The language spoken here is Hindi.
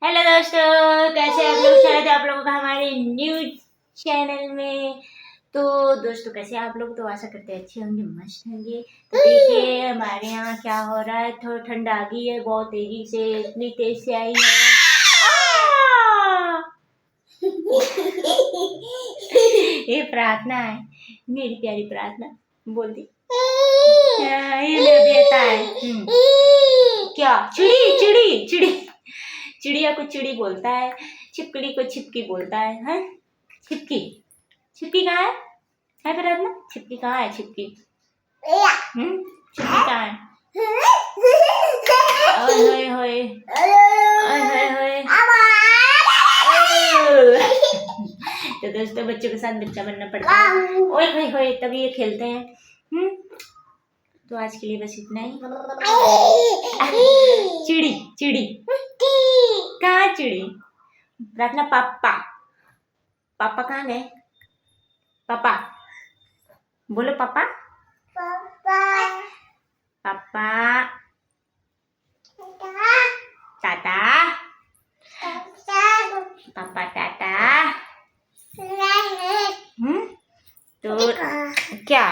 हेलो दोस्तों, कैसे आप लोग? स्वागत है आप लोगों का हमारे न्यू चैनल में। तो दोस्तों, कैसे आप लोग? तो आशा करते हैं अच्छे होंगे, मस्त होंगे। तो देखिए हमारे यहाँ क्या हो रहा है। थोड़ा ठंड आ गई है, बहुत तेजी से, इतनी तेज से आई है। ये प्रार्थना है, मेरी प्यारी प्रार्थना बोल दी। ये देता है। क्या? चिड़ी चिड़ी चिड़ी, चिड़िया को चिड़ी बोलता है, छिपकली को छिपकी बोलता है। हैं? छिपकी, छिपकी कहाँ है प्रार्थना? छिपकी कहाँ है? छिपकी छिपकी कहाँ है? ओए होए होए होए। तो दोस्तों, बच्चों के साथ बच्चा बनना पड़ता है। ओए होए होए, तभी ये खेलते हैं। तो आज के लिए बस इतना ही। चिड़ी चिड़ी कहाँ? चिड़ी प्रार्थना। पापा, पापा कहाँ गए? पापा बोलो, पापा पापा, टाटा पापा, टाटा। तो क्या